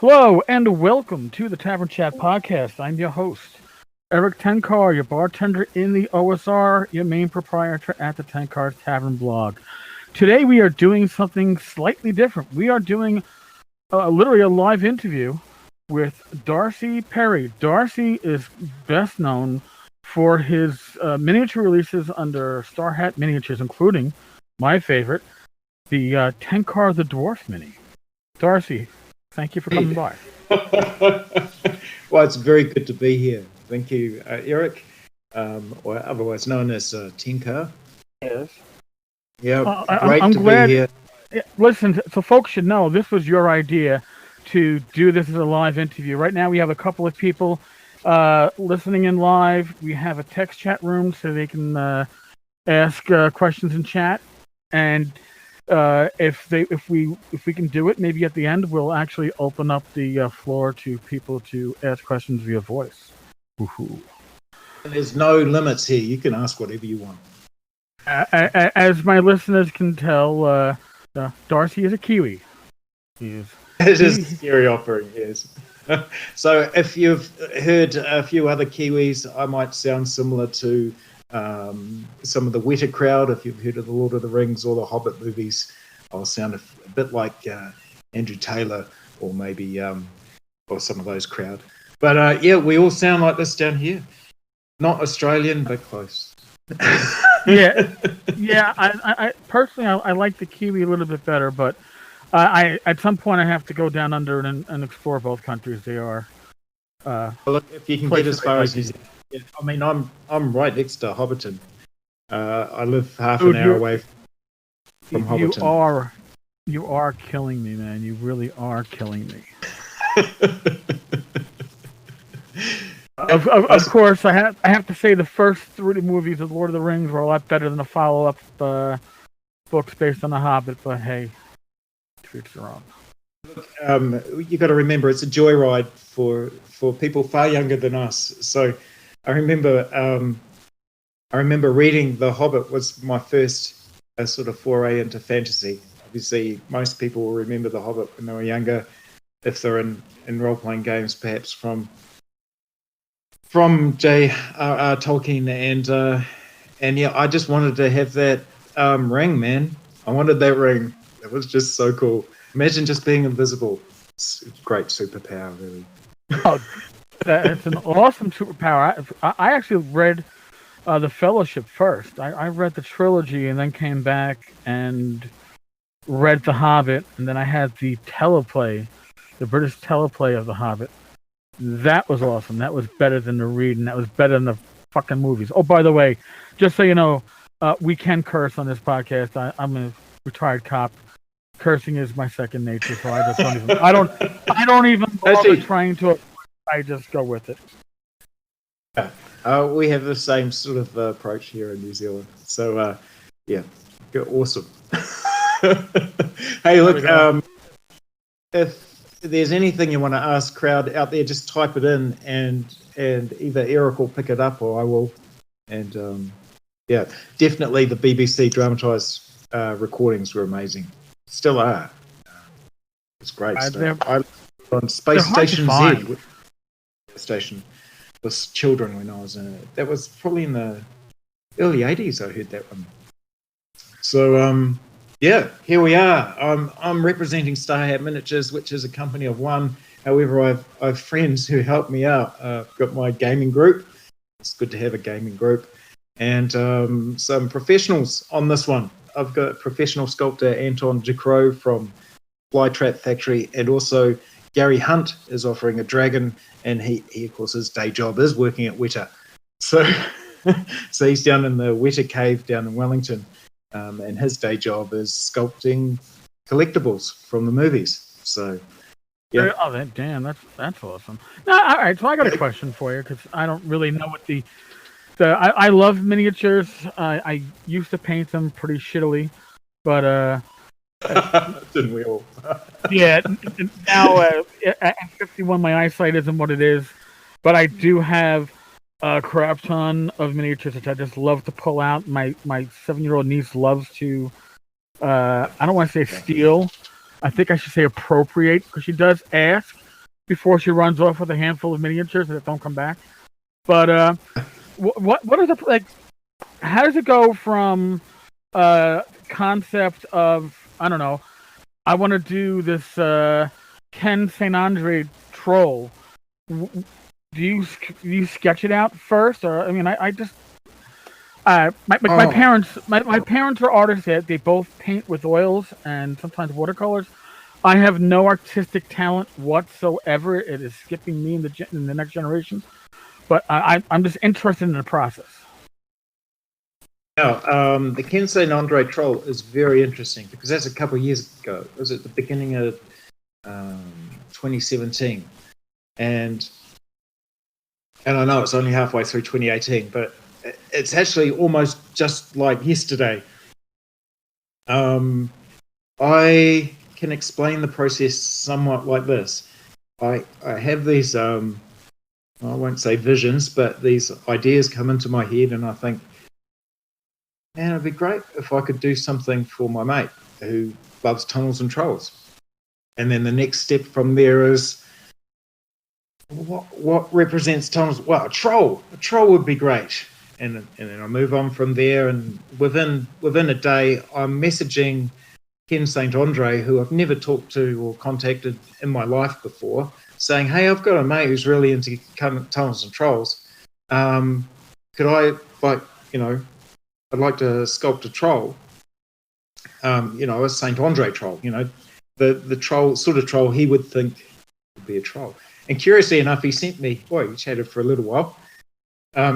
Hello and welcome to the Tavern Chat Podcast. I'm your host, Eric Tenkar, your bartender in the OSR, your main proprietor at the Tenkar Tavern blog. Today we are doing something slightly different. We are doing literally a live interview with Darcy Perry. Darcy is best known for his miniature releases under Star Hat Miniatures, including my favorite, the Tenkar the Dwarf Mini. Darcy, thank you for coming by. Well, it's very good to be here. Thank you, Eric, or otherwise known as Tenkar. Yes. Yeah, I'm glad. Be here. Listen, so folks should know this was your idea to do this as a live interview. Right now we have a couple of people listening in live. We have a text chat room so they can ask questions in chat, and if we can do it, maybe at the end we'll actually open up the floor to people to ask questions via voice. Woohoo. There's no limits here. You can ask whatever you want. As my listeners can tell, Darcy is a Kiwi. It is a scary offering, yes. So if you've heard a few other Kiwis, I might sound similar to some of the Weta crowd. If you've heard of the Lord of the Rings or the Hobbit movies, I'll sound a bit like Andrew Taylor or maybe or some of those crowd. But yeah, we all sound like this down here. Not Australian, but close. yeah. I personally I like the Kiwi a little bit better, but I at some point I have to go down under and explore both countries. They are. Look, if you can get as far as New Zealand. Yeah, I mean, I'm right next to Hobbiton. I live half an hour away from Hobbiton. You are killing me, man. You really are killing me. Of course, I have to say the first three movies of Lord of the Rings were a lot better than the follow-up books based on The Hobbit. But hey, to each their own. You got to remember, it's a joyride for people far younger than us. So. I remember reading The Hobbit was my first sort of foray into fantasy. Obviously, most people will remember The Hobbit when they were younger, if they're in role-playing games, perhaps from J.R.R. Tolkien. And yeah, I just wanted to have that ring, man. I wanted that ring. It was just so cool. Imagine just being invisible. It's a great superpower, really. Oh. It's an awesome superpower. I actually read The Fellowship first. I read the trilogy and then came back and read The Hobbit, and then I had the teleplay, the British teleplay of The Hobbit. That was awesome. That was better than the read, and that was better than the fucking movies. Oh, by the way, just so you know, we can curse on this podcast. I'm a retired cop. Cursing is my second nature, so I just don't even. I don't even bother trying to. I just go with it. We have the same sort of approach here in New Zealand. So, yeah, you're awesome. Hey, look, if there's anything you want to ask crowd out there, just type it in and either Eric will pick it up or I will. And, yeah, definitely the BBC dramatised recordings were amazing. Still are. It's great stuff. I on Space Station Z. Station was children when I was in it. That was probably in the early 80s I heard that one. So yeah, here we are. I'm representing Star Hat Miniatures, which is a company of one. However, I've friends who help me out. I've got my gaming group. It's good to have a gaming group. And some professionals on this one. I've got professional sculptor Anton Ducrot from Flytrap Factory, and also Gary Hunt is offering a dragon, and he of course his day job is working at Weta. So he's down in the Weta cave down in Wellington, and his day job is sculpting collectibles from the movies. So yeah. Oh, damn, that's awesome. Now, all right, so I got a question for you because I don't really know what I love miniatures. I used to paint them pretty shittily, but didn't we all? Yeah, now at 51, my eyesight isn't what it is, but I do have a crap ton of miniatures which I just love to pull out. My 7-year-old niece loves to, I don't want to say steal, I think I should say appropriate, because she does ask before she runs off with a handful of miniatures that don't come back. But what is it like? How does it go from concept of, I don't know, I want to do this Ken St. Andre troll? Do you sketch it out first, or I mean, I just my parents are artists. They both paint with oils and sometimes watercolors. I have no artistic talent whatsoever. It is skipping me in the next generation. But I'm just interested in the process. Now, the Ken St. Andre troll is very interesting because that's a couple of years ago. It was at the beginning of 2017, and I know it's only halfway through 2018, but it's actually almost just like yesterday. I can explain the process somewhat like this. I have these, I won't say visions, but these ideas come into my head, and I think, man, it'd be great if I could do something for my mate who loves tunnels and trolls. And then the next step from there is, what represents tunnels? Well, a troll. A troll would be great. And then I move on from there, and within a day, I'm messaging Ken St. Andre, who I've never talked to or contacted in my life before, saying, hey, I've got a mate who's really into tunnels and trolls. Could I, I'd like to sculpt a troll, a St. Andre troll, the troll, sort of troll he would think would be a troll. And curiously enough, he sent me, we chatted for a little while.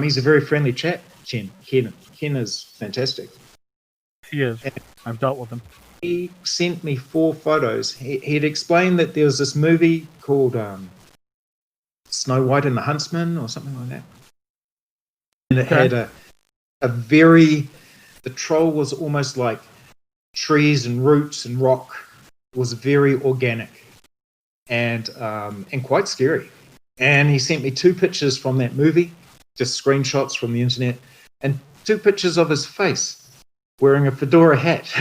He's a very friendly chap, Ken. Ken is fantastic. He is. I've dealt with him. He sent me 4 photos. He'd explained that there was this movie called Snow White and the Huntsman or something like that. And it had the troll was almost like trees and roots and rock. It was very organic and quite scary. And he sent me 2 pictures from that movie, just screenshots from the internet, and 2 pictures of his face wearing a fedora hat.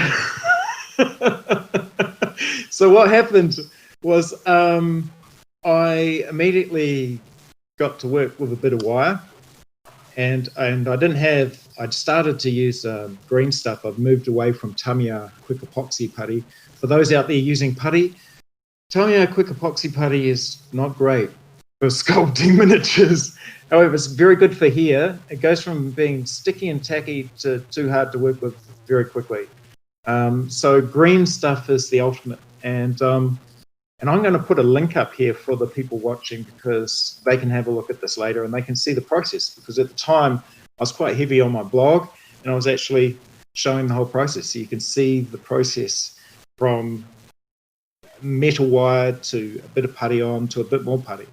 So what happened was I immediately got to work with a bit of wire, and I'd started to use green stuff. I've moved away from Tamiya quick epoxy putty. For those out there using putty, Tamiya quick epoxy putty is not great for sculpting miniatures. However, it's very good for here. It goes from being sticky and tacky to too hard to work with very quickly. So green stuff is the ultimate. And I'm going to put a link up here for the people watching because they can have a look at this later and they can see the process. Because at the time, I was quite heavy on my blog and I was actually showing the whole process. So you can see the process from metal wire to a bit of putty on to a bit more putty.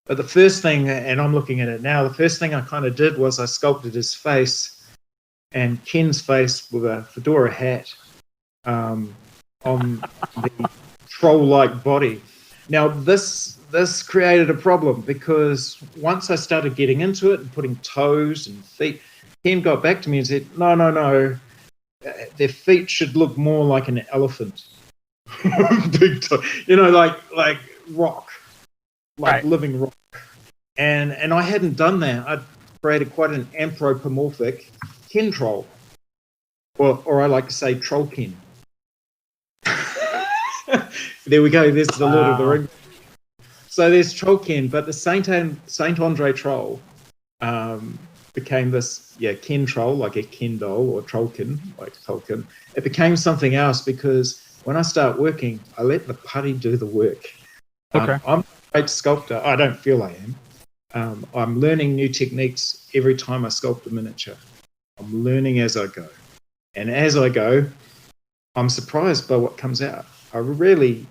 But the first thing, and I'm looking at it now, the first thing I kind of did was I sculpted his face and Ken's face with a fedora hat on the troll-like body. Now, this created a problem because once I started getting into it and putting toes and feet, Ken got back to me and said, no, their feet should look more like an elephant. Big toe, like rock. Like living rock. And I hadn't done that. I'd created quite an anthropomorphic Ken troll. Or I like to say troll Ken. There we go, there's the Lord of the Rings. So there's troll Ken, but the Saint Andre troll became this Ken troll, like a Ken doll or trollkin, like Tolkien. It became something else because when I start working, I let the putty do the work. Okay. I'm a great sculptor. I don't feel I am. I'm learning new techniques every time I sculpt a miniature. I'm learning as I go. And as I go, I'm surprised by what comes out. I really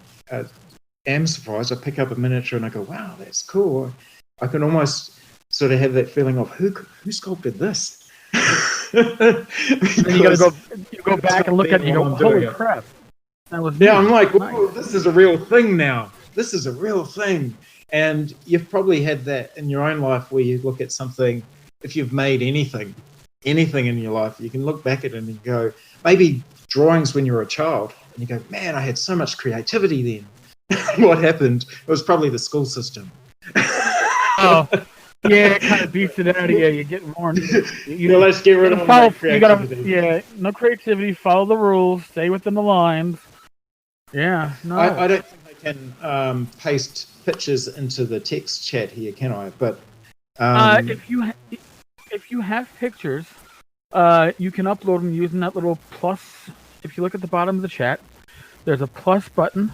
am surprised. I pick up a miniature and I go, wow, that's cool. I can almost sort of have that feeling of who sculpted this? And you go back and look at it and you go, holy crap. That was I'm like, whoa, this is a real thing now. This is a real thing. And you've probably had that in your own life where you look at something, if you've made anything in your life, you can look back at it and go, maybe drawings when you were a child, and you go, man, I had so much creativity then. what happened. It was probably the school system. Oh, yeah, it kind of beats it out of you. You get more. Let's get rid of all that creativity. No creativity. Follow the rules. Stay within the lines. Yeah, no. I don't think I can paste pictures into the text chat here, can I? But if you have pictures, you can upload them using that little plus. If you look at the bottom of the chat, there's a plus button.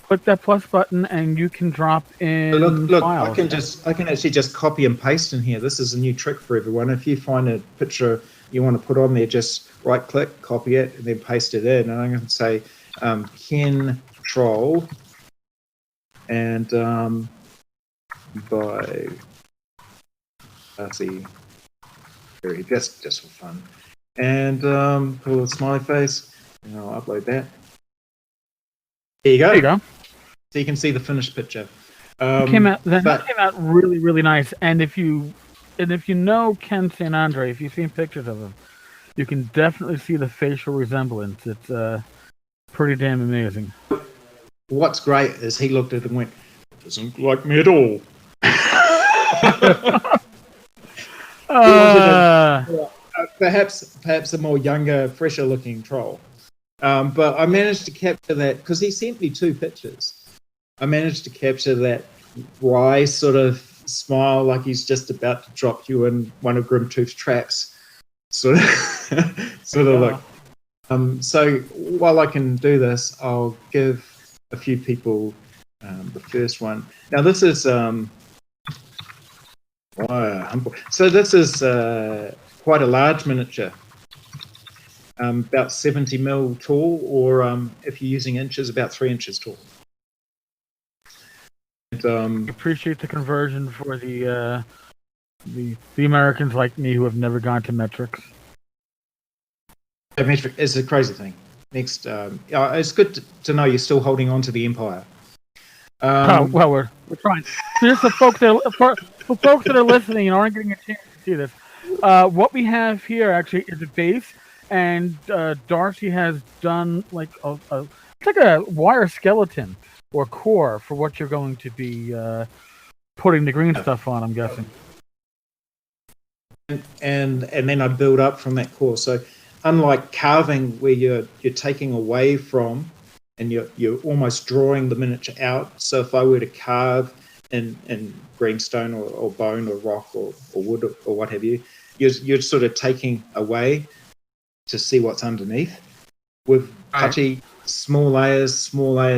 Click that plus button, and you can drop in look, files. I can actually just copy and paste in here. This is a new trick for everyone. If you find a picture you want to put on there, just right click, copy it, and then paste it in. And I'm going to say control and by Darcy. Just for fun. And put a little smiley face, and I'll upload that. There you go. There you go. So you can see the finished picture. That came out really, really nice. And if you know Ken St. Andre, if you've seen pictures of him, you can definitely see the facial resemblance. It's pretty damn amazing. What's great is he looked at it and went, "Doesn't look like me at all." Perhaps a more younger, fresher looking troll. But I managed to capture that because he sent me 2 pictures. I managed to capture that wry sort of smile, like he's just about to drop you in one of Grimtooth's traps. Sort of look. So while I can do this, I'll give a few people the first one. Now this is so this is quite a large miniature. About 70 mil tall, or if you're using inches, about 3 inches tall. And, appreciate the conversion for the Americans like me who have never gone to metrics. Metric is a crazy thing. Next, it's good to know you're still holding on to the empire. Well, we're trying. Just for folks that are listening and aren't getting a chance to see this, what we have here actually is a base. And Darcy has done like it's like a wire skeleton or core for what you're going to be putting the green stuff on, I'm guessing. And then I build up from that core. So unlike carving where you're taking away from and you're almost drawing the miniature out. So if I were to carve in greenstone or bone or rock or wood or what have you, you're sort of taking away to see what's underneath with touchy small layers,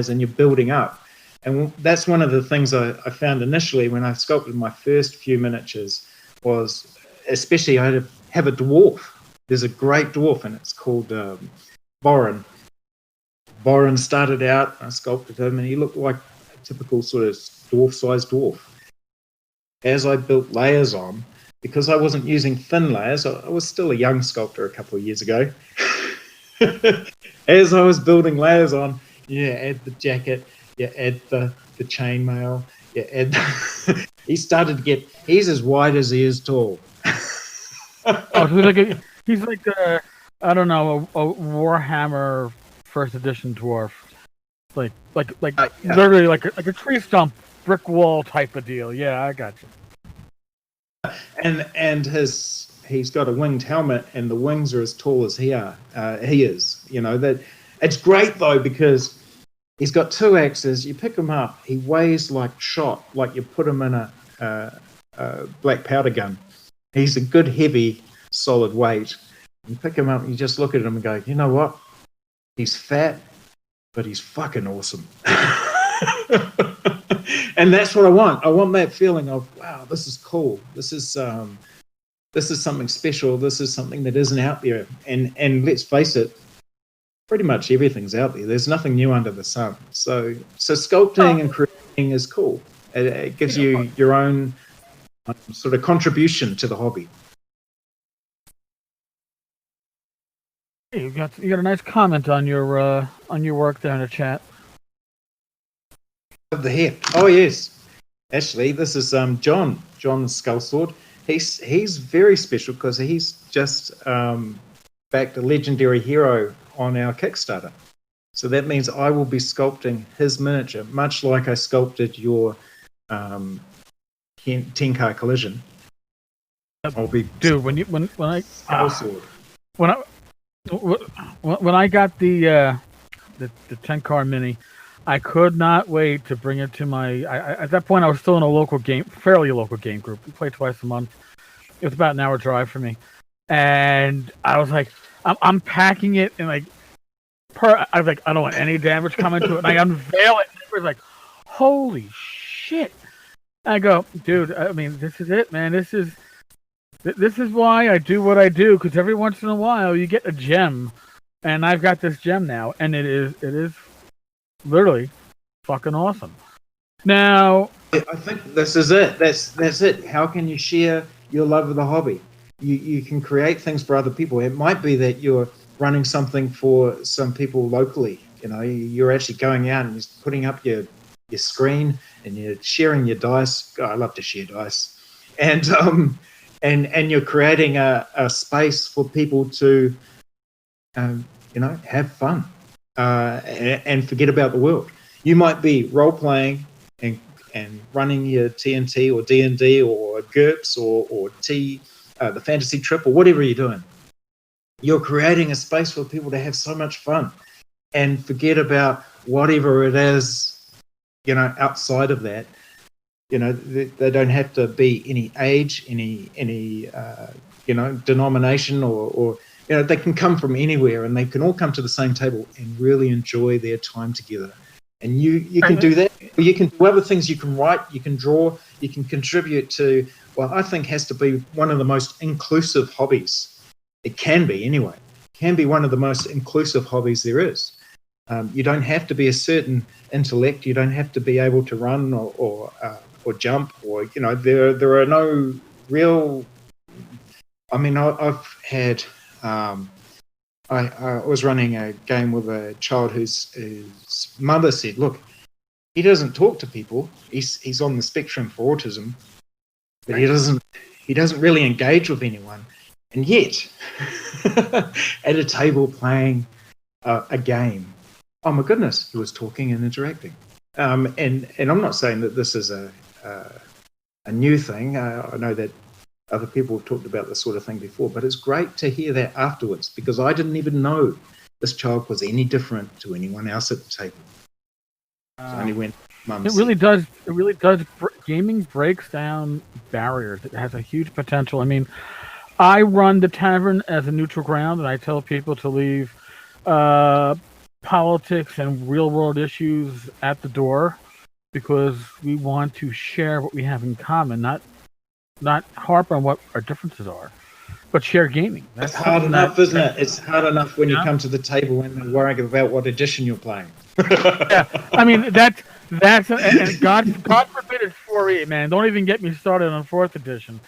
and you're building up. And that's one of the things I found initially when I sculpted my first few miniatures was, especially I had to have a dwarf. There's a great dwarf and it's called Borin. Borin started out, I sculpted him and he looked like a typical sort of dwarf-sized dwarf. As I built layers on, because I wasn't using thin layers, I was still a young sculptor a couple of years ago. As I was building layers on, add the jacket, add the chainmail, add he's as wide as he is tall. He's like I don't know, a Warhammer first edition dwarf. Like literally like a tree stump, brick wall type of deal. Yeah, I got you. And he's got a winged helmet, and the wings are as tall as he is. You know that it's great though because he's got 2 axes. You pick him up, he weighs like shot, like you put him in a black powder gun. He's a good heavy, solid weight. You pick him up, and you just look at him and go, you know what? He's fat, but he's fucking awesome. And that's what I want. I want that feeling of, wow, this is cool. This is something special. This is something that isn't out there. And let's face it, pretty much everything's out there. There's nothing new under the sun. So sculpting and creating is cool. It gives you your own sort of contribution to the hobby. You got a nice comment on your work there in the chat. The hair. Oh yes, actually, this is John Skullsword. He's very special because he's just backed a legendary hero on our Kickstarter. So that means I will be sculpting his miniature, much like I sculpted your Tenkar Collision. I'll be Dude, when I sword. when I got the Tenkar Mini, I could not wait to bring it to my. At that point, I was still in a fairly local game group. We play twice a month. It was about an hour drive for me, and I was like, I'm packing it in like. I was like, I don't want any damage coming to it. And I unveil it, and everybody's like, "Holy shit!" I go, dude. I mean, this is it, man. This is why I do what I do, because every once in a while you get a gem, and I've got this gem now, and it is literally fucking awesome. Now, I think this is it. That's it. How can you share your love of the hobby? You can create things for other people. It might be that you're running something for some people locally. You know, you're actually going out and just putting up your screen and you're sharing your dice. God, I love to share dice, and you're creating a space for people to, have fun and forget about the world. You might be role playing and running your TNT or D&D or GURPS or the fantasy trip or whatever you're doing. You're creating a space for people to have so much fun and forget about whatever it is, outside of that. They don't have to be any age, any denomination or they can come from anywhere and they can all come to the same table and really enjoy their time together. And you can do that. You can do other things. You can write, you can draw, you can contribute to what I think has to be one of the most inclusive hobbies. It can be anyway. It can be one of the most inclusive hobbies there is. You don't have to be a certain intellect. You don't have to be able to run or jump or there are no real. I mean, I've had. I was running a game with a child whose mother said, "Look, he doesn't talk to people. He's on the spectrum for autism, but he doesn't really engage with anyone." And yet, at a table playing a game, oh my goodness, he was talking and interacting. And I'm not saying that this is a new thing. I know that other people have talked about this sort of thing before, but it's great to hear that afterwards because I didn't even know this child was any different to anyone else at the table. Only when Mum said. It really does. Gaming breaks down barriers. It has a huge potential. I mean, I run the tavern as a neutral ground, and I tell people to leave politics and real-world issues at the door because we want to share what we have in common, not harp on what our differences are, but share gaming. That's hard enough, isn't it? It's hard enough when you come to the table and they're worrying about what edition you're playing. Yeah, I mean that's and God forbid it's 4E, man. Don't even get me started on 4th edition.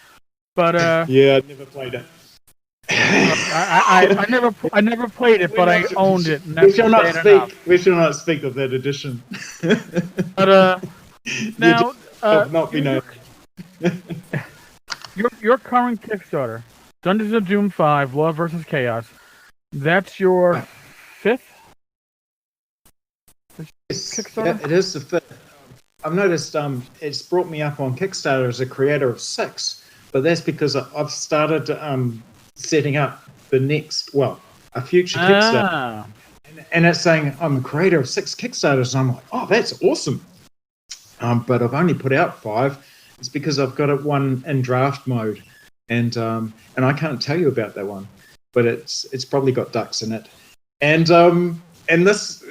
But yeah, I never played it. I never played it, but I owned it. And we shall not speak. We shall not speak of that edition. But now, not be known. Your current Kickstarter, Dungeons of Doom 5, Law versus Chaos. That's your 5th Kickstarter? Yeah, it is the 5th. I've noticed it's brought me up on Kickstarter as a creator of 6, but that's because I've started setting up the next, a future Kickstarter. And it's saying I'm a creator of 6 Kickstarters, and I'm like, oh, that's awesome. But I've only put out 5. It's because I've got it one in draft mode, and I can't tell you about that one, but it's probably got ducks in it, and this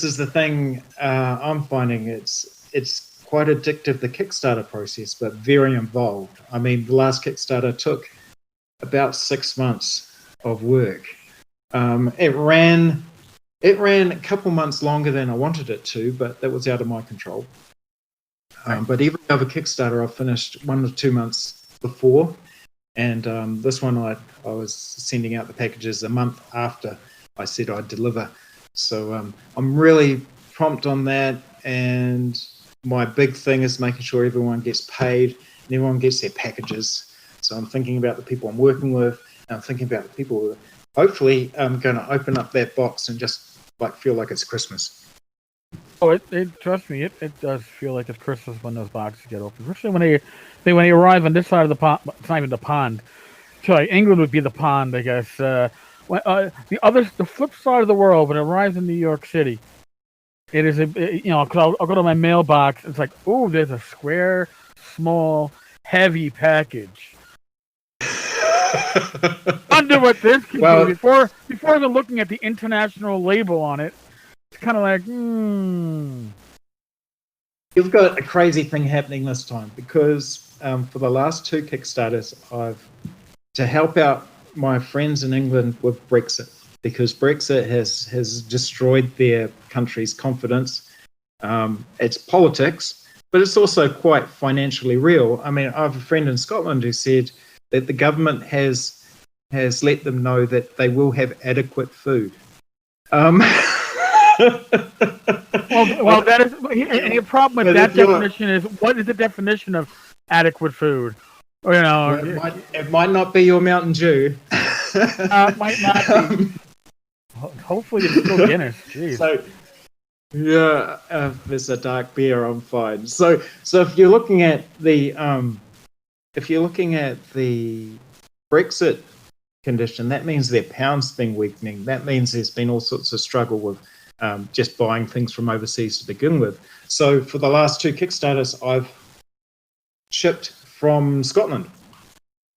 is the thing I'm finding it's quite addictive, the Kickstarter process, but very involved. I mean, the last Kickstarter took about 6 months of work. It ran a couple months longer than I wanted it to, but that was out of my control. But every other Kickstarter I've finished 1 or 2 months before, and this one I was sending out the packages a month after I said I'd deliver. So I'm really prompt on that, and my big thing is making sure everyone gets paid and everyone gets their packages. So I'm thinking about the people I'm working with, and I'm thinking about the people who hopefully I'm going to open up that box and just feel like it's Christmas. Oh, it trust me, it does feel like it's Christmas when those boxes get opened, especially when they arrive on this side of the pond. It's not even the pond. So like, England would be the pond, I guess. The flip side of the world when it arrives in New York City, it is because I'll go to my mailbox. It's like, oh, there's a square, small, heavy package. Wonder what this could be before even looking at the international label on it. It's kind of like, You've got a crazy thing happening this time because for the last 2 Kickstarters, to help out my friends in England with Brexit, because Brexit has destroyed their country's confidence. It's politics, but it's also quite financially real. I mean, I have a friend in Scotland who said that the government has let them know that they will have adequate food. Well, that is any problem with that definition is what is the definition of adequate food? It might not be your Mountain Dew. Might not be. Hopefully, it's still Guinness. Jeez. So, there's a dark beer. I'm fine. So if you're looking at the Brexit condition, that means their pound's been weakening. That means there's been all sorts of struggle with just buying things from overseas to begin with. So for the last 2 Kickstarters, I've shipped from Scotland.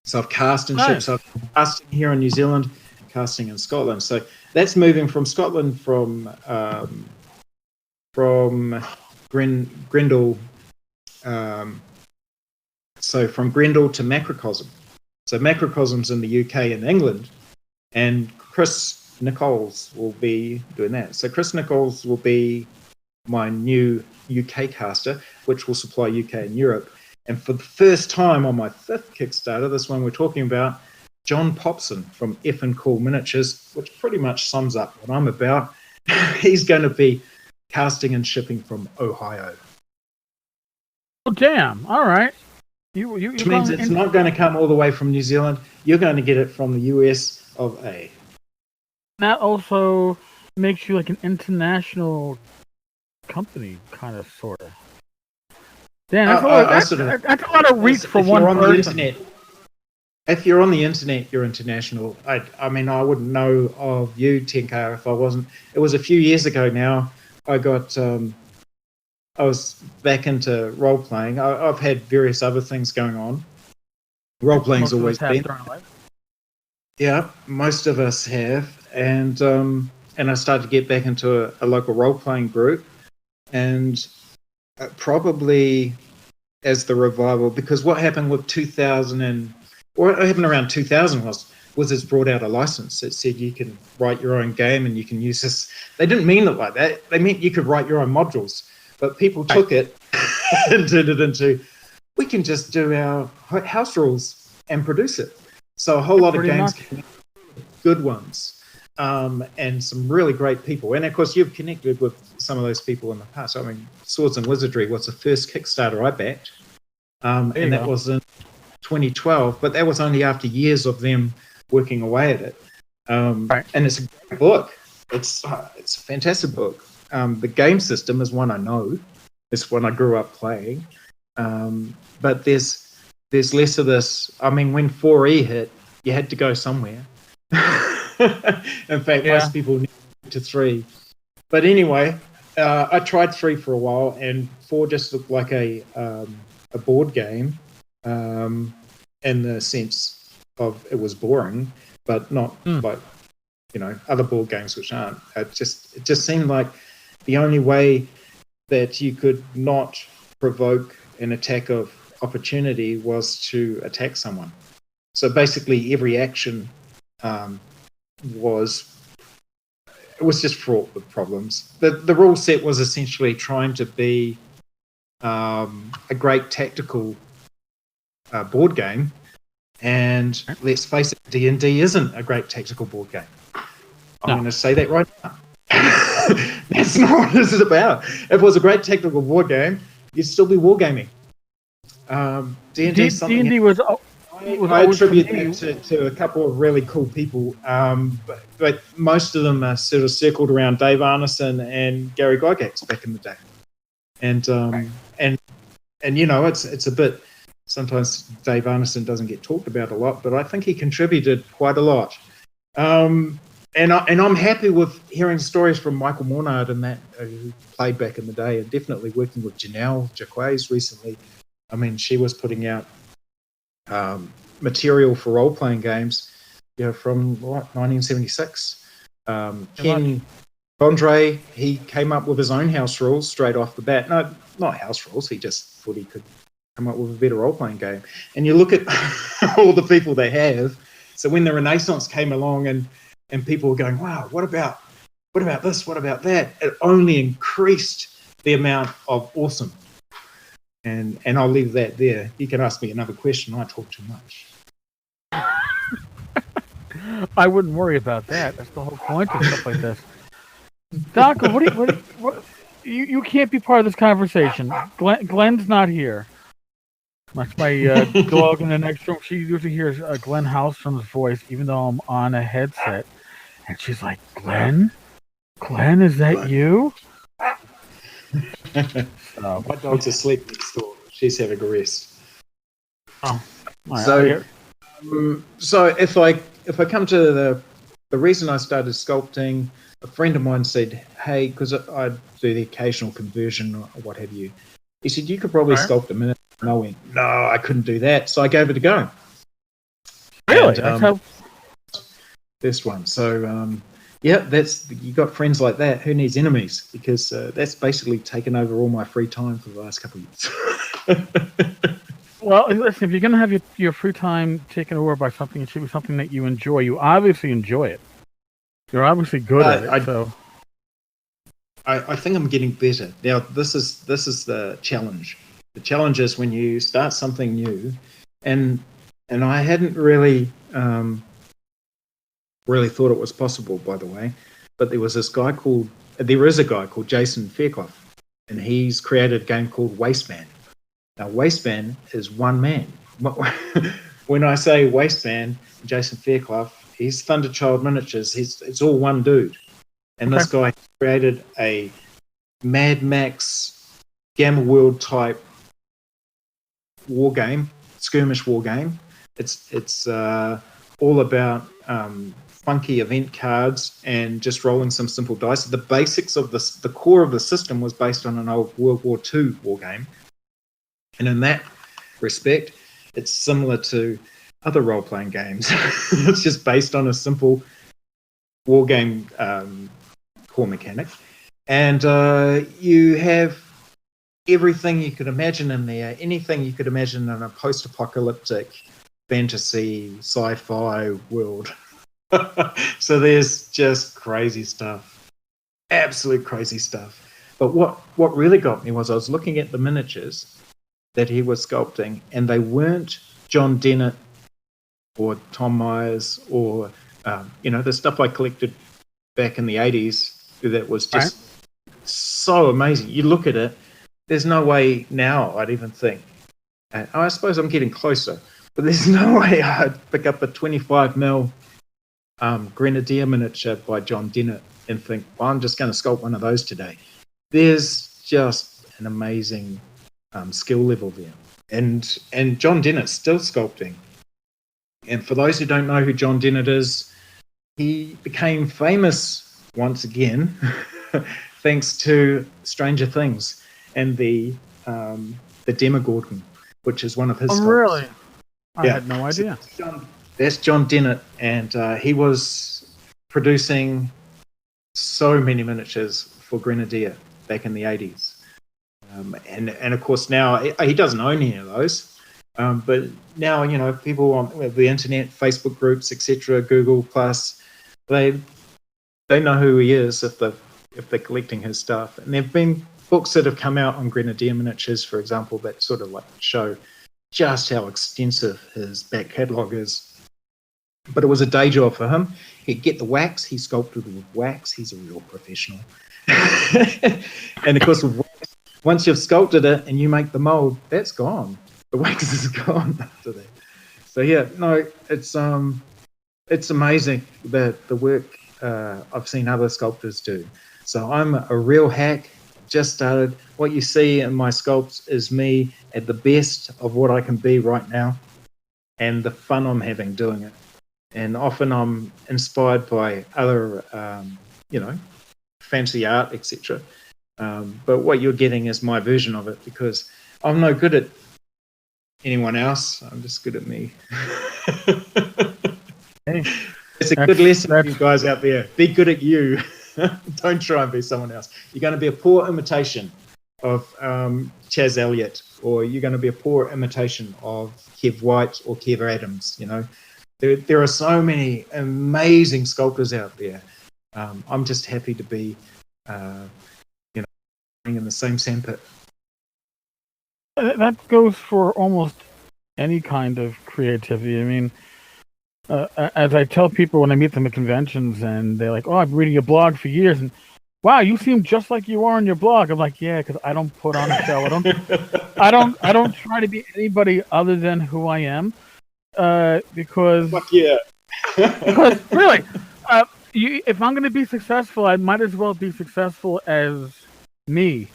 So I've cast and shipped. So I've casting here in New Zealand, casting in Scotland. So that's moving from Scotland from Grendel. So from Grendel to Macrocosm. So Macrocosm's in the UK and England, and Chris Nichols will be doing that. So Chris Nichols will be my new UK caster, which will supply UK and Europe. And for the first time on my 5th Kickstarter, this one we're talking about, John Popson from Effin' Cool Miniatures, which pretty much sums up what I'm about. He's going to be casting and shipping from Ohio. Oh, damn. All right. Which means it's not going to come all the way from New Zealand. You're going to get it from the US of A. That also makes you like an international company, kind of, sort of. Damn, that's a lot of reach for one person. If you're on the internet, you're international. I mean, I wouldn't know of you, Tenkar, if I wasn't. It was a few years ago now. I was back into role playing. I've had various other things going on. Role playing's always been. Yeah, most of us have, and I started to get back into a local role playing group, and probably as the revival, because what happened with 2000 what happened around 2000 was it's brought out a license that said you can write your own game and you can use this. They didn't mean it like that. They meant you could write your own modules. But people took it and turned it into, we can just do our house rules and produce it. So a whole lot of games, good ones, and some really great people. And of course, you've connected with some of those people in the past. I mean, Swords and Wizardry was the first Kickstarter I backed, and that was in 2012. But that was only after years of them working away at it. And it's a great book. It's a fantastic book. The game system is one I know. It's one I grew up playing. But there's less of this. I mean, when 4E hit, you had to go somewhere. In fact, most people need to 3. But anyway, I tried 3 for a while, and 4 just looked like a board game in the sense of it was boring, but not like other board games which aren't. It just seemed like the only way that you could not provoke an attack of opportunity was to attack someone. So basically, every action was just fraught with problems. The rule set was essentially trying to be a great tactical board game, and let's face it, D&D isn't a great tactical board game. I'm going to say that right now. That's not what this is about. If it was a great tactical board game, you'd still be wargaming. D&D was I attribute that to a couple of really cool people, but most of them are sort of circled around Dave Arneson and Gary Gygax back in the day, and you know, it's a bit, sometimes Dave Arneson doesn't get talked about a lot, but I think he contributed quite a lot. And I'm happy with hearing stories from Michael Mornard and that who played back in the day, and definitely working with Janelle Jacquez recently. I mean, she was putting out material for role-playing games, you know, from 1976. Ken Bondre, he came up with his own house rules straight off the bat. No, not house rules. He just thought he could come up with a better role-playing game. And you look at all the people they have. So when the Renaissance came along and people were going, wow, what about this? What about that? It only increased the amount of awesome. And I'll leave that there. You can ask me another question. I talk too much. I wouldn't worry about that. That's the whole point of stuff like this. Doc, what you can't be part of this conversation. Glenn's not here. That's my dog in the next room. She usually hears Glenn Hallstrom's voice, even though I'm on a headset. And she's like, Glenn, is that you? My dog's asleep next door. She's having a rest. Oh, so if I come to the reason I started sculpting, a friend of mine said, hey, because I do the occasional conversion or what have you, he said, you could probably sculpt a minute. And I went, no, I couldn't do that. So I gave it a go. Really? And, this one. So, yeah, you got friends like that. Who needs enemies? Because that's basically taken over all my free time for the last couple of years. Well, listen, if you're going to have your free time taken over by something, it should be something that you enjoy. You obviously enjoy it. You're obviously good at it. So I think I'm getting better. Now, this is the challenge. The challenge is when you start something new, and I hadn't really thought it was possible, by the way, but there is a guy called Jason Fairclough, and he's created a game called Wasteman. Now, Wasteman is one man. When I say Wasteman, Jason Fairclough, he's Thunderchild Miniatures. It's all one dude, and this guy created a Mad Max Gamma World type war game, skirmish war game. It's all about funky event cards and just rolling some simple dice. The basics of the core of the system was based on an old World War II war game, and in that respect, it's similar to other role-playing games. It's just based on a simple war game core mechanic, and you have everything you could imagine in there, anything you could imagine in a post-apocalyptic fantasy sci-fi world. So there's just crazy stuff, absolute crazy stuff. But what really got me was I was looking at the miniatures that he was sculpting, and they weren't John Dennett or Tom Myers or the stuff I collected back in the 80s that was just so amazing. You look at it, there's no way now I'd even think, I suppose I'm getting closer, but there's no way I'd pick up a 25mm Grenadier miniature by John Dennett and think, well, I'm just going to sculpt one of those today. There's just an amazing skill level there. And John Dennett's still sculpting. And for those who don't know who John Dennett is, he became famous once again thanks to Stranger Things and the Demogorgon, which is one of his sculpts. Really? I had no idea. So that's John Dennett, and he was producing so many miniatures for Grenadier back in the 80s. And of course now he doesn't own any of those, but now people on the internet, Facebook groups, etc., Google Plus, they know who he is if they're collecting his stuff. And there've been books that have come out on Grenadier miniatures, for example, that sort of like show just how extensive his back catalogue is. But it was a day job for him. He'd get the wax, he sculpted with wax. He's a real professional. And of course, once you've sculpted it and you make the mold, that's gone. The wax is gone after that. So yeah, no, it's amazing that the work I've seen other sculptors do. So I'm a real hack. Just started. What you see in my sculpts is me at the best of what I can be right now, and the fun I'm having doing it. And often I'm inspired by other, fancy art, etc. But what you're getting is my version of it, because I'm no good at anyone else. I'm just good at me. Hey, It's a good lesson for you guys out there. Be good at you. Don't try and be someone else. You're going to be a poor imitation of Chaz Elliott, or you're going to be a poor imitation of Kev White or Kev Adams. You know, there are so many amazing sculptors out there. I'm just happy to be, in the same sandpit. that goes for almost any kind of creativity. I mean, as I tell people when I meet them at conventions, and they're like, "Oh, I've been reading your blog for years," and wow, you seem just like you are on your blog. I'm like, yeah, because I don't put on a show. I don't try to be anybody other than who I am. Because Fuck yeah. because really, if I'm going to be successful, I might as well be successful as me,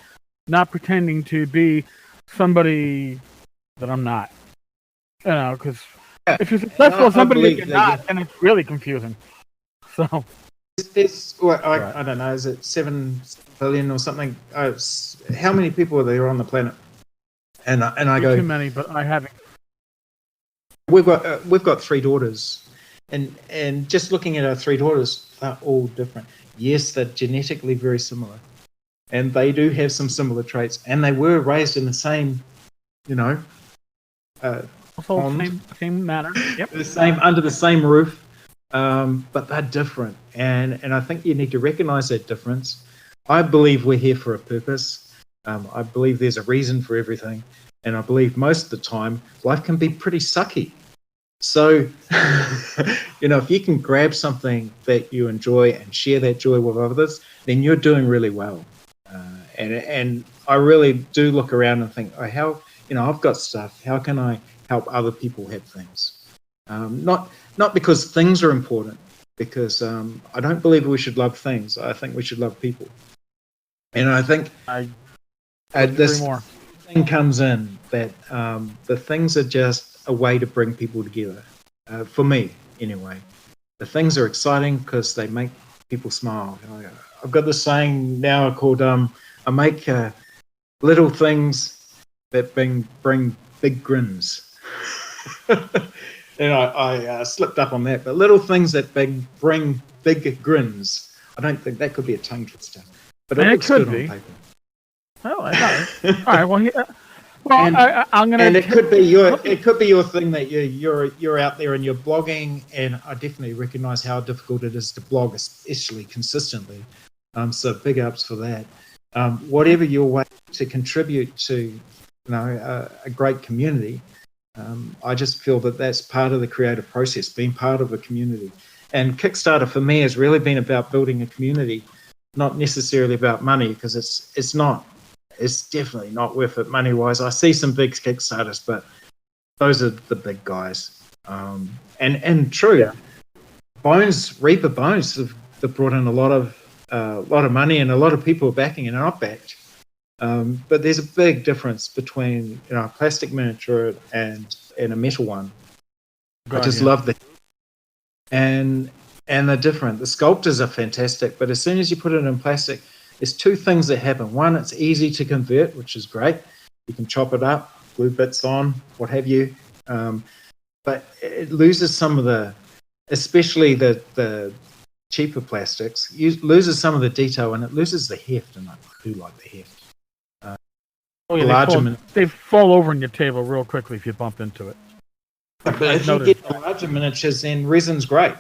not pretending to be somebody that I'm not. You know, because if you're successful as somebody that you're not, then it's really confusing. So. I don't know, is it 7 billion or something? How many people are there on the planet? And I go, too many, but I haven't. We've got 3 daughters, and just looking at our 3 daughters, they're all different. Yes, they're genetically very similar, and they do have some similar traits, and they were raised in the same, same manner. Yep. Under the same roof. But they're different, and I think you need to recognize that difference. I believe we're here for a purpose. I believe there's a reason for everything, and I believe most of the time life can be pretty sucky. So, if you can grab something that you enjoy and share that joy with others, then you're doing really well. And I really do look around and think, I've got stuff. How can I help other people have things? Not because things are important, because I don't believe we should love things. I think we should love people. And I think this thing comes in that the things are just a way to bring people together. For me, anyway. The things are exciting because they make people smile. I've got this saying now called I make little things that bring big grins. And I slipped up on that, but little things that bring big grins. I don't think that could be a tongue twister, but it could be. On paper. Oh, I know. All right. Well, I'm gonna. And it could be your thing that you're out there and you're blogging, and I definitely recognise how difficult it is to blog, especially consistently. So big ups for that. Whatever your way to contribute to, a great community. I just feel that that's part of the creative process, being part of a community. And Kickstarter for me has really been about building a community, not necessarily about money, because it's definitely not worth it money-wise. I see some big Kickstarters, but those are the big guys. And true, yeah. Reaper Bones have brought in a lot of money, and a lot of people are backing, and not backed. But there's a big difference between a plastic miniature and a metal one. I just love the and they're different. The sculptors are fantastic, but as soon as you put it in plastic, there's 2 things that happen. One, it's easy to convert, which is great. You can chop it up, glue bits on, what have you. But it loses some of the, especially the cheaper plastics, loses some of the detail, and it loses the heft. And I do like the heft. They fall over on your table real quickly if you bump into it. But if you get the larger miniatures, then resin's great.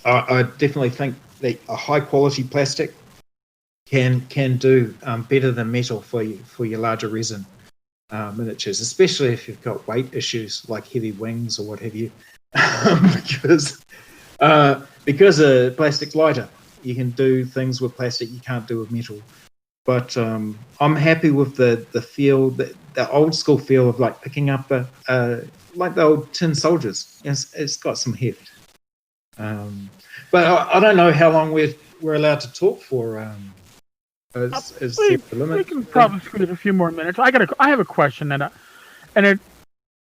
I definitely think that a high quality plastic can do better than metal for your larger resin miniatures, especially if you've got weight issues like heavy wings or what have you. Because plastic's lighter, you can do things with plastic you can't do with metal. But I'm happy with the feel, the old school feel of like picking up like the old tin soldiers. It's got some heft. But I don't know how long we're allowed to talk for. Is there a limit? We can probably squeeze a few more minutes. I have a question, and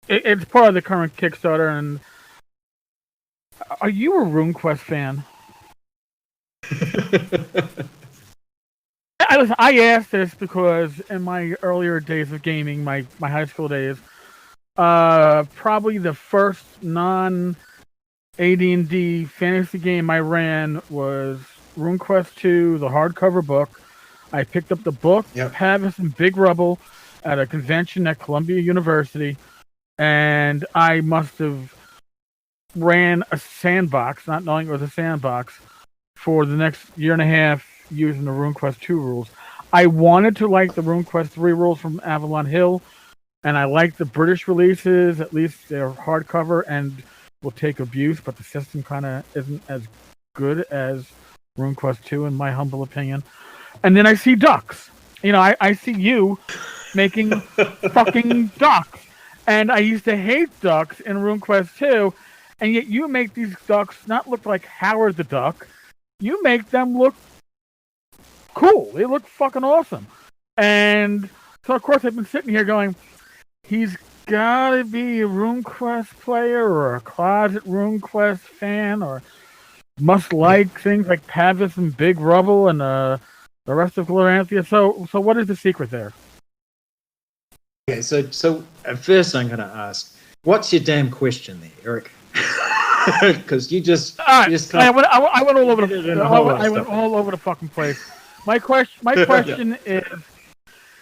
it's part of the current Kickstarter. And are you a RuneQuest fan? I asked this because in my earlier days of gaming, my high school days, probably the first non-AD&D fantasy game I ran was RuneQuest 2, the hardcover book. I picked up the book, Pavis and Big Rubble, at a convention at Columbia University, and I must have ran a sandbox, not knowing it was a sandbox, for the next year and a half using the RuneQuest 2 rules. I wanted to like the RuneQuest 3 rules from Avalon Hill, and I like the British releases. At least they're hardcover and will take abuse, but the system kind of isn't as good as RuneQuest 2, in my humble opinion. And then I see ducks. I see you making fucking ducks. And I used to hate ducks in RuneQuest 2, and yet you make these ducks not look like Howard the Duck. You make them look cool. They look fucking awesome. And so, of course, I've been sitting here going, he's got to be a RuneQuest player or a closet RuneQuest fan or must like things like Pavis and Big Rubble and the rest of Gloranthia. So what is the secret there? Okay, so at first I'm going to ask, what's your damn question there, Eric? Because you just I went all over the fucking place. My question is,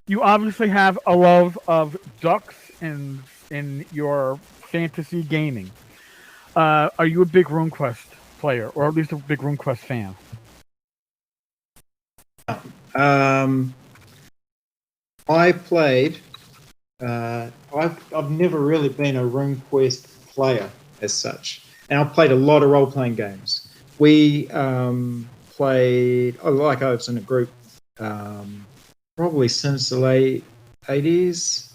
you obviously have a love of ducks in your fantasy gaming. Are you a big RuneQuest player, or at least a big RuneQuest fan? I played. I've never really been a RuneQuest player as such. And I've played a lot of role-playing games. We played, I was in a group probably since the late 80s,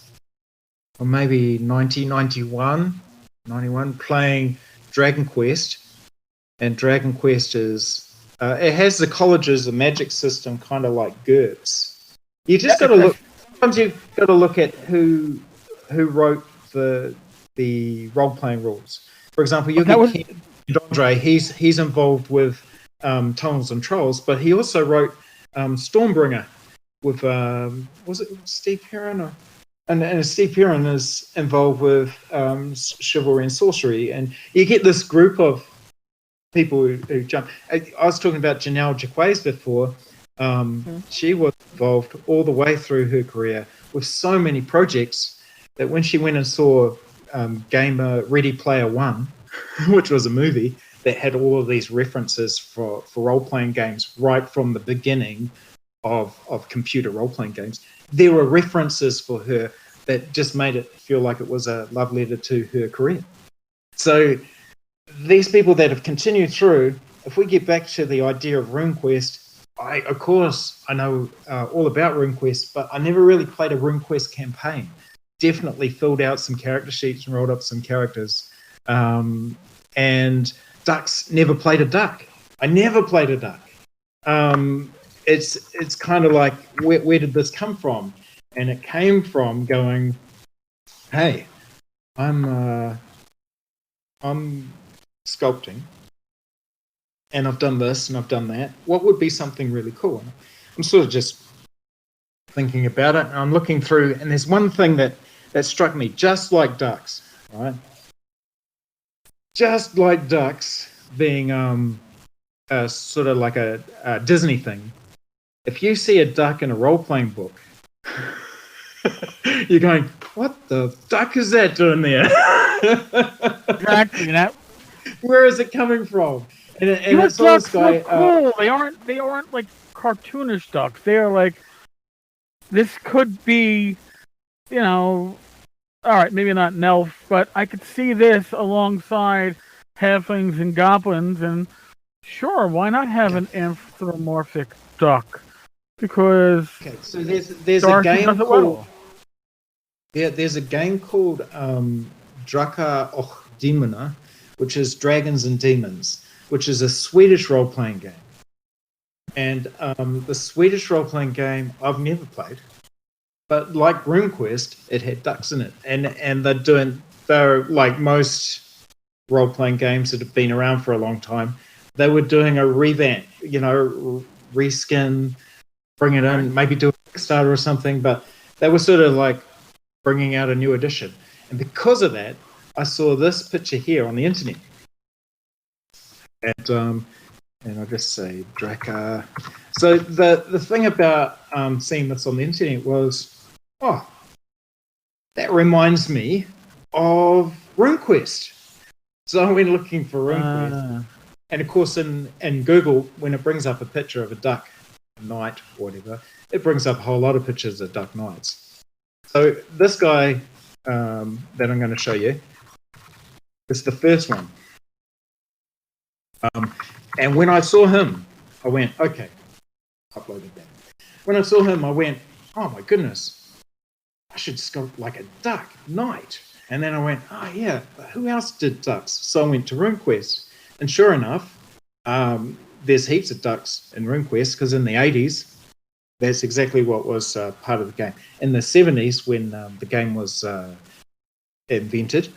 or maybe 1991, 91, playing Dragon Quest. And Dragon Quest is, it has the colleges, the magic system, kind of like GURPS. You just got to look, sometimes you've got to look at who wrote the role-playing rules. For example, you get Ken Andre. He's involved with Tunnels and Trolls, but he also wrote Stormbringer with was it Steve Perrin? And Steve Perrin is involved with Chivalry and Sorcery, and you get this group of people who jump. I was talking about Janelle Jaquays before. She was involved all the way through her career with so many projects that when she went and saw Gamer Ready Player One, which was a movie that had all of these references for role-playing games right from the beginning of computer role-playing games, there were references for her that just made it feel like it was a love letter to her career. So these people that have continued through, if we get back to the idea of RuneQuest, I know all about RuneQuest, but I never really played a RuneQuest campaign. Definitely filled out some character sheets and rolled up some characters. And ducks, never played a duck. I never played a duck. It's kind of like, where did this come from? And it came from going, hey, I'm sculpting, and I've done this and I've done that. What would be something really cool? And I'm sort of just thinking about it, and I'm looking through, and there's one thing that struck me, just like ducks, right? Just like ducks being sort of like a Disney thing. If you see a duck in a role-playing book, you're going, what the duck is that doing there? Exactly. Where is it coming from? And it's ducks look cool. They aren't like cartoonish ducks. They are like, this could be, all right, maybe not an elf, but I could see this alongside halflings and goblins, and sure, why not have an anthropomorphic duck because Okay, so there's a Darcy game does it called well. there's a game called Draka och Demona, which is Dragons and Demons, which is a Swedish role playing game. And the Swedish role playing game I've never played, but like RuneQuest, it had ducks in it, and they're like most role playing games that have been around for a long time. They were doing a revamp, reskin, bring it in, maybe do a Kickstarter or something, but they were sort of like bringing out a new edition. And because of that, I saw this picture here on the internet. And I'll just say Draka. So the thing about seeing this on the internet was, that reminds me of RuneQuest. So I went looking for RuneQuest. And of course, in Google, when it brings up a picture of a duck knight or whatever, it brings up a whole lot of pictures of duck knights. So this guy that I'm going to show you is the first one. And when I saw him, I went, okay, uploaded that. When I saw him, I went, oh my goodness, I should sculpt like a duck knight. And then I went, oh yeah, who else did ducks? So I went to RuneQuest. And sure enough, there's heaps of ducks in RuneQuest because in the 80s, that's exactly what was part of the game. In the 70s, when the game was invented,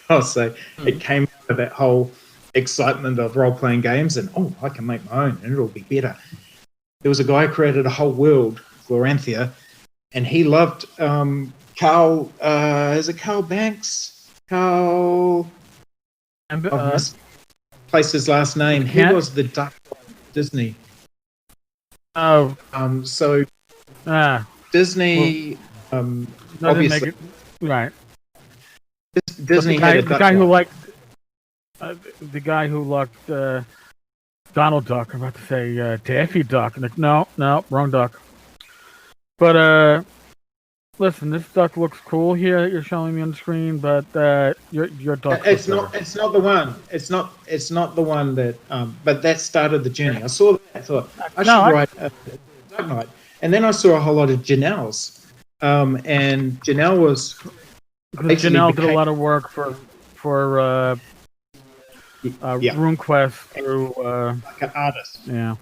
I'll say, it came out of that whole excitement of role-playing games and, I can make my own and it'll be better. There was a guy who created a whole world, Floranthia, and he loved Carl, is it Carl Banks? I've misplaced his last name. He was the duck of Disney. Oh. So Disney, obviously. Right. Disney had a duck. The guy who liked Donald Duck. I'm about to say Daffy Duck. No, wrong duck. But listen, this duck looks cool here that you're showing me on the screen, but your duck. It's not the one. It's not the one that. But that started the journey. I saw that. I thought I should write a Duck Knight, and then I saw a whole lot of Janelle's. And Janelle was. Janelle did a lot of work for RuneQuest through like an artist. Yeah,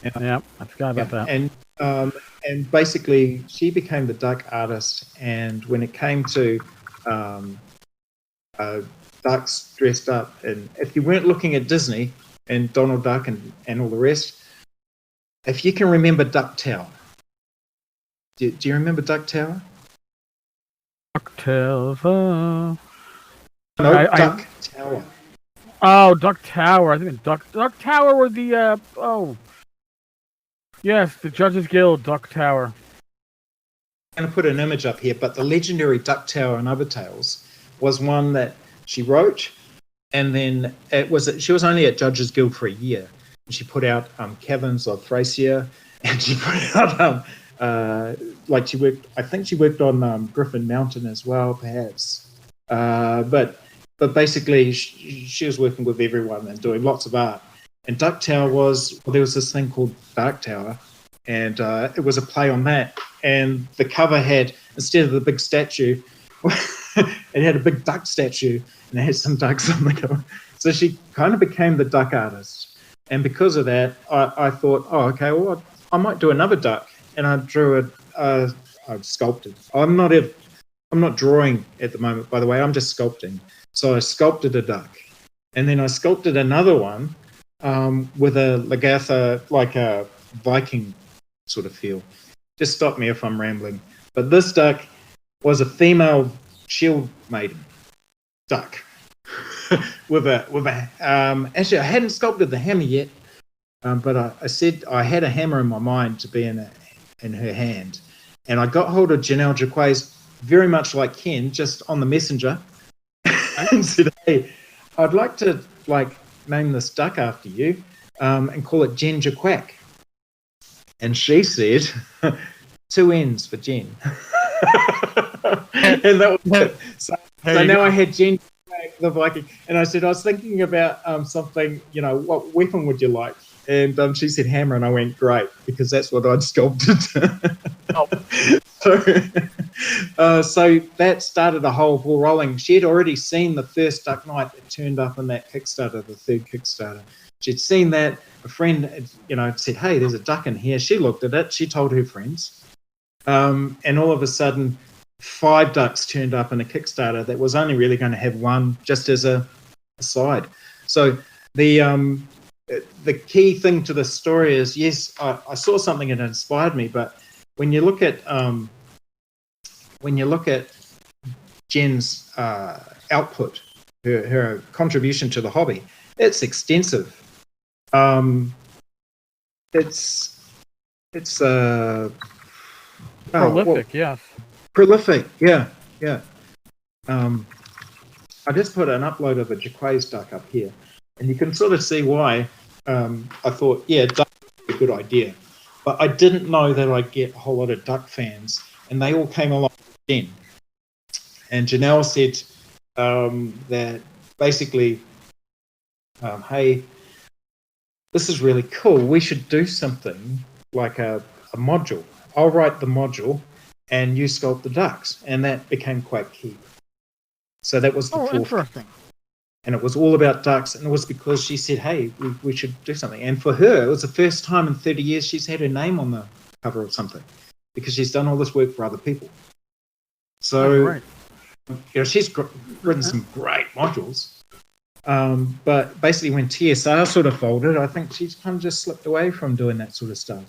I forgot about that. And basically, she became the duck artist. And when it came to ducks dressed up, and if you weren't looking at Disney and Donald Duck and all the rest, if you can remember Duck Tower, do you remember Duck Tower? Duck Tower. Duck Tower. Oh, Duck Tower. I think Duck Tower were the yes, the Judges Guild Duck Tower. I'm going to put an image up here, but the legendary Duck Tower and Other Tales was one that she wrote, and then she was only at Judges Guild for a year. And she put out Caverns of Thracia, and she put out she worked. I think she worked on Griffin Mountain as well, perhaps. But basically, she was working with everyone and doing lots of art. And Duck Tower there was this thing called Dark Tower, and it was a play on that. And the cover had, instead of the big statue, it had a big duck statue, and it had some ducks on the cover. So she kind of became the duck artist. And because of that, I thought, okay, well, I might do another duck. And I drew I sculpted. I'm not drawing at the moment, by the way. I'm just sculpting. So I sculpted a duck, and then I sculpted another one with a Lagatha, like a Viking sort of feel. Just stop me if I'm rambling. But this duck was a female shield maiden duck with a actually I hadn't sculpted the hammer yet, but I said I had a hammer in my mind to be in her hand, and I got hold of Janelle Jaquays very much like Ken, just on the messenger. And said, hey, I'd like to name this duck after you and call it Jen Jaquack. And she said, 2 N's for Jen. And that was it. So now I had Jen Jaquack, the Viking. And I said, I was thinking about something, what weapon would you like? And she said hammer, and I went, great, because that's what I'd sculpted. Oh. So that started a whole ball rolling. She had already seen the first Duck Knight that turned up in that Kickstarter, the third Kickstarter. She'd seen that. A friend, said, hey, there's a duck in here. She looked at it. She told her friends. And all of a sudden, 5 ducks turned up in a Kickstarter that was only really going to have one just as a side. So the key thing to the story is, yes, I saw something that inspired me, but when you look at Jen's output, her contribution to the hobby, it's extensive. It's prolific, yes. Prolific, yeah. I just put an upload of a Jaquays duck up here, and you can sort of see why I thought, yeah, duck is a good idea. But I didn't know that I'd get a whole lot of duck fans, and they all came along then. And Janelle said that basically, hey, this is really cool. We should do something like a module. I'll write the module, and you sculpt the ducks. And that became quite key. So that was the fourth. Interesting. And it was all about ducks, and it was because she said, hey, we should do something. And for her, it was the first time in 30 years she's had her name on the cover of something, because she's done all this work for other people. So, she's written some great modules. But basically when TSR sort of folded, I think she's kind of just slipped away from doing that sort of stuff.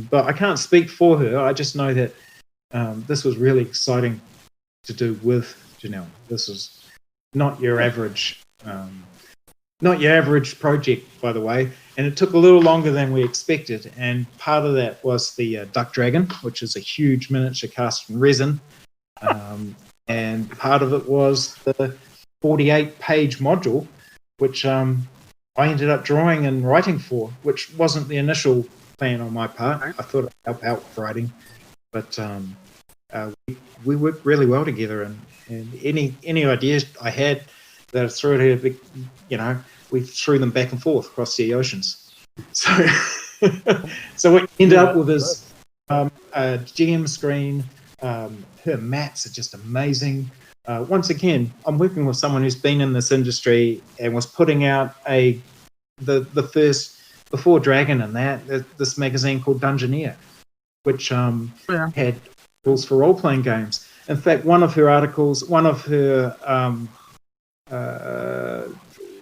But I can't speak for her. I just know that this was really exciting to do with Janelle. This is not your average project, by the way. And it took a little longer than we expected. And part of that was the Duck Dragon, which is a huge miniature cast from resin. And part of it was the 48-page module, which I ended up drawing and writing for, which wasn't the initial plan on my part. I thought I'd help out with writing, but we worked really well together, and any ideas I had that I threw at her, we threw them back and forth across the oceans. So what we ended up with is a GM screen. Her mats are just amazing. Once again, I'm working with someone who's been in this industry and was putting out the first, before Dragon and this magazine called Dungeoneer, which had rules for role-playing games. In fact, one of her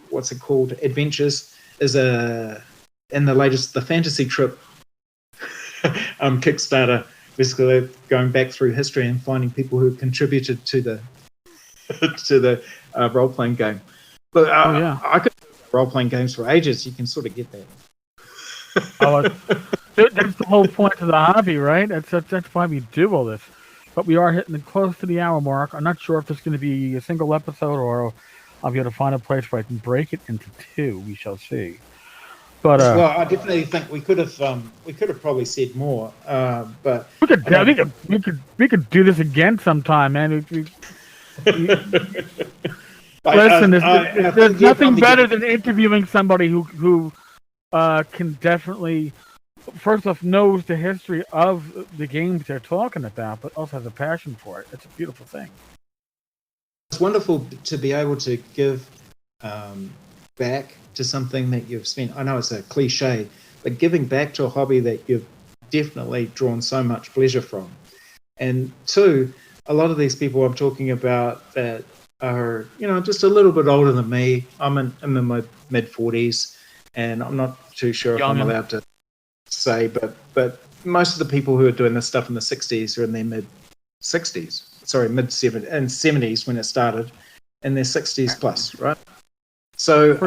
what's it called, adventures, is in the latest The Fantasy Trip Kickstarter, basically going back through history and finding people who contributed to the role-playing game. But I could do role-playing games for ages. You can sort of get that. That's the whole point of the hobby, right? That's why we do all this. But we are hitting close to the hour mark. I'm not sure if it's going to be a single episode or I'll be able to find a place where I can break it into 2. We shall see. But well, I definitely think we could have probably said more. But we could do this again sometime, man. Listen, there's nothing better than interviewing somebody who can definitely, first off, knows the history of the games they're talking about, but also has a passion for it. It's a beautiful thing. It's wonderful to be able to give back to something that you've spent. I know it's a cliche, but giving back to a hobby that you've definitely drawn so much pleasure from. And 2, a lot of these people I'm talking about that are, just a little bit older than me. I'm in my mid-40s, and I'm not too sure if I'm allowed to say, but most of the people who are doing this stuff in the 60s are in their mid-60s. Sorry, mid-70s and 70s when it started, and they're 60s plus, right? So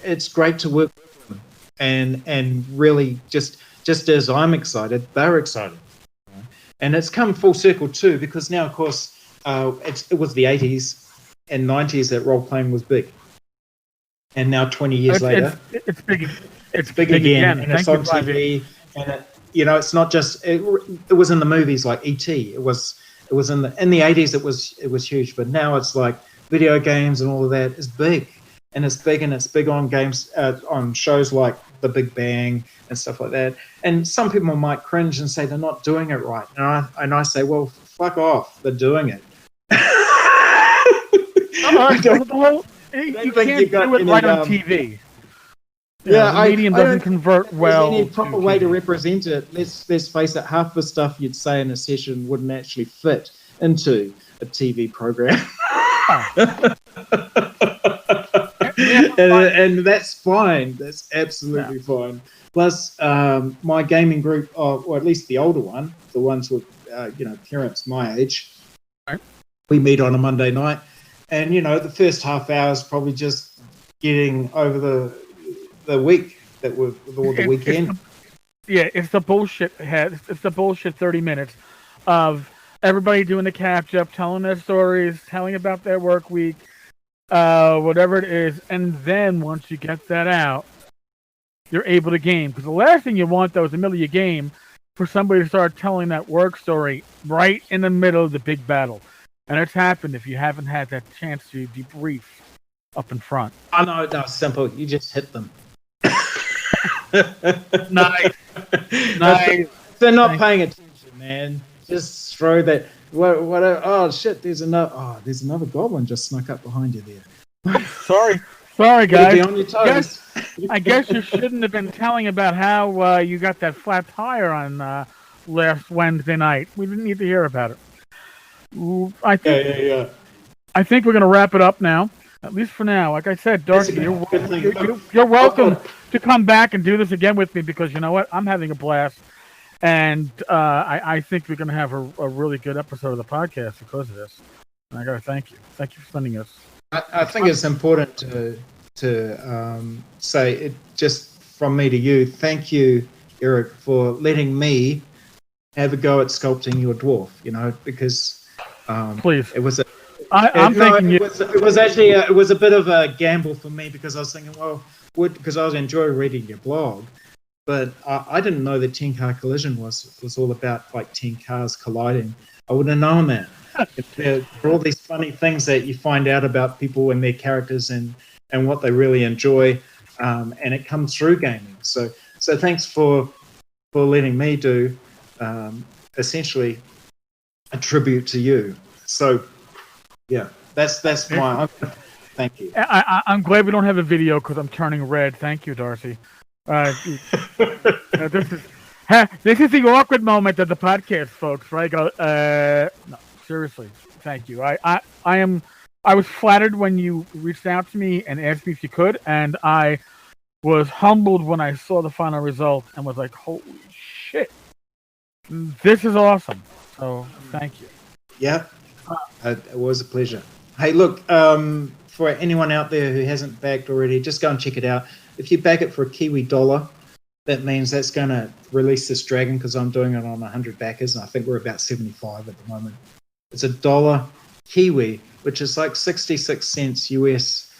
it's great to work with them, and really just as I'm excited, they're excited. And it's come full circle too, because now, of course, it was the 80s and 90s that role-playing was big. And now 20 years later, it's big. It's big again, and it's on TV. And it's not just it was in the movies like E.T. It was in the 80s. It was huge, but now it's like video games and all of that is big. and it's big on games, on shows like The Big Bang and stuff like that. And some people might cringe and say they're not doing it right, and I say, well, fuck off, they're doing it. You can't do it right on TV. Yeah, the medium doesn't convert well. There's any proper way to represent it. Let's face it, half the stuff you'd say in a session wouldn't actually fit into a TV program. and that's fine. That's absolutely fine. Plus, my gaming group, or at least the older one, the ones with parents my age, we meet on a Monday night, and the first half hour is probably just getting over the week or the weekend. It's the bullshit head. It's the bullshit 30 minutes of everybody doing the catch up, telling their stories, telling about their work week, whatever it is, and then once you get that out, you're able to game. Because the last thing you want, though, is in the middle of your game for somebody to start telling that work story right in the middle of the big battle. And it's happened if you haven't had that chance to debrief up in front. I know, it's simple. You just hit them. Nice. They're not paying attention, man. Just throw that. What? Oh shit! There's another goblin just snuck up behind you there. Sorry, guys. Be on your toes. I guess you shouldn't have been telling about how you got that flat tire on last Wednesday night. We didn't need to hear about it. I think we're gonna wrap it up now. At least for now. Like I said, Darcy, you're welcome to come back and do this again with me because you know what? I'm having a blast. And I think we're going to have a really good episode of the podcast because of this. And I got to thank you. Thank you for sending us. I think it's important to say it just from me to you. Thank you, Eric, for letting me have a go at sculpting your dwarf, because please. It was It was actually it was a bit of a gamble for me because I was thinking, because I was enjoying reading your blog, but I didn't know that Tenkar Collision was all about like 10 cars colliding. I wouldn't have known that. There are all these funny things that you find out about people and their characters and what they really enjoy, and it comes through gaming. So thanks for letting me do essentially a tribute to you. So. Yeah, that's my. Thank you. I'm glad we don't have a video because I'm turning red. Thank you, Darcy. This is the awkward moment of the podcast, folks. Right? No, seriously, thank you. I was flattered when you reached out to me and asked me if you could, and I was humbled when I saw the final result and was like, "Holy shit, this is awesome!" So, thank you. Yeah. It was a pleasure. Hey, look, for anyone out there who hasn't backed already, just go and check it out. If you back it for a Kiwi dollar, that means that's going to release this dragon because I'm doing it on 100 backers, and I think we're about 75 at the moment. It's $1 Kiwi, which is like 66 cents US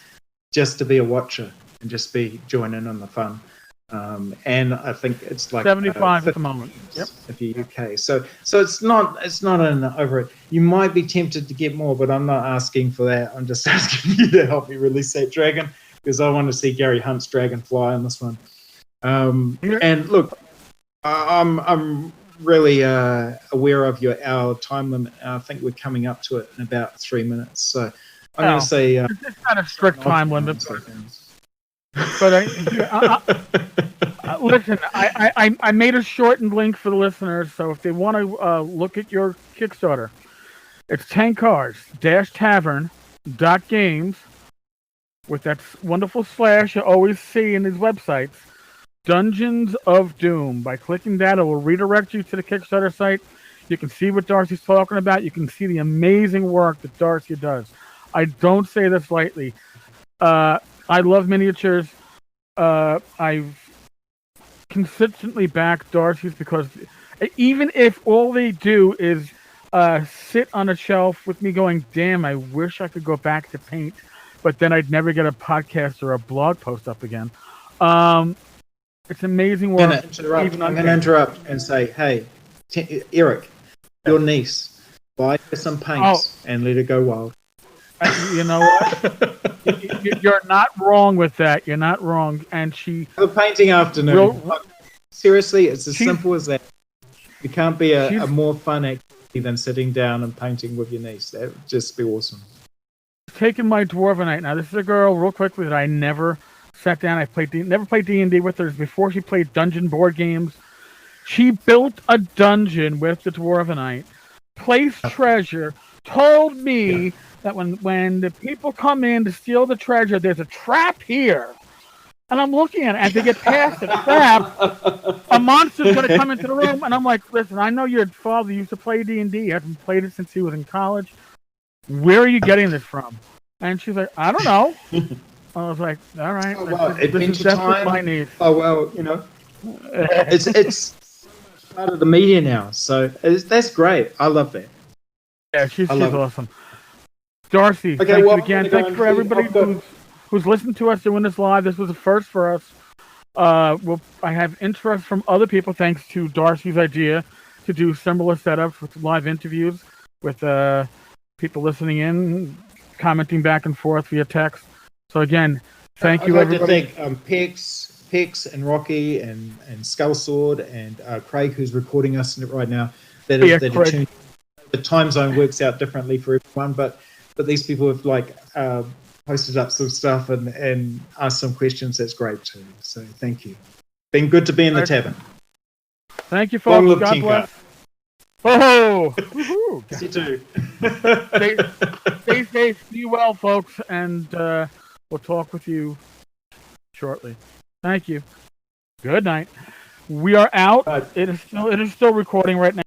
just to be a watcher and just be joining in the fun. And I think it's like 75 at the moment. Yep. If you're UK, so it's not an over it. You might be tempted to get more, but I'm not asking for that. I'm just asking you to help me release that dragon because I want to see Gary Hunt's dragon fly on this one. And look, I'm really aware of our time limit. I think we're coming up to it in about 3 minutes. So I'm going to say it's not a strict time limit. But listen, I made a shortened link for the listeners, so if they want to look at your Kickstarter, it's Tenkars-Tavern.games with that wonderful slash you always see in these websites, Dungeons of Doom. By clicking that, it will redirect you to the Kickstarter site. You can see what Darcy's talking about. You can see the amazing work that Darcy does. I don't say this lightly. I love miniatures. I've consistently backed Darcy's because even if all they do is sit on a shelf with me going, damn, I wish I could go back to paint, but then I'd never get a podcast or a blog post up again. It's amazing work. I'm going to interrupt and say, hey, Eric, your niece, buy her some paints and let her go wild. You know what? You're not wrong with that. You're not wrong. And she. A painting afternoon. Seriously, it's as simple as that. You can't be a more fun activity than sitting down and painting with your niece. That would just be awesome. Taking my Dwarvenite. Now, this is a girl, real quickly, that I never sat down. I never played D&D with her. Before she played dungeon board games. She built a dungeon with the Dwarvenite, placed treasure, told me that when the people come in to steal the treasure, there's a trap here. And I'm looking at it, and to get past the trap, a monster's going to come into the room. And I'm like, listen, I know your father used to play D&D. He hasn't played it since he was in college. Where are you getting this from? And she's like, I don't know. I was like, all right. Oh, well, adventure time. My needs. Oh, well, it's part of the media now. So that's great. I love that. Yeah, she's awesome. Darcy, thank you again. Thanks for everybody who's listened to us doing this live. This was a first for us. I have interest from other people thanks to Darcy's idea to do similar setups with live interviews with people listening in, commenting back and forth via text. So again, thank you everybody. I'd like to thank Pex and Rocky and Skull Sword and Craig, who's recording us right now. The time zone works out differently for everyone, but these people have posted up some stuff and asked some questions. That's great too. So thank you. Been good to be in the tavern. Thank you, folks. God bless. Oh, you too. Stay safe. Be well, folks, and we'll talk with you shortly. Thank you. Good night. We are out. It is still recording right now.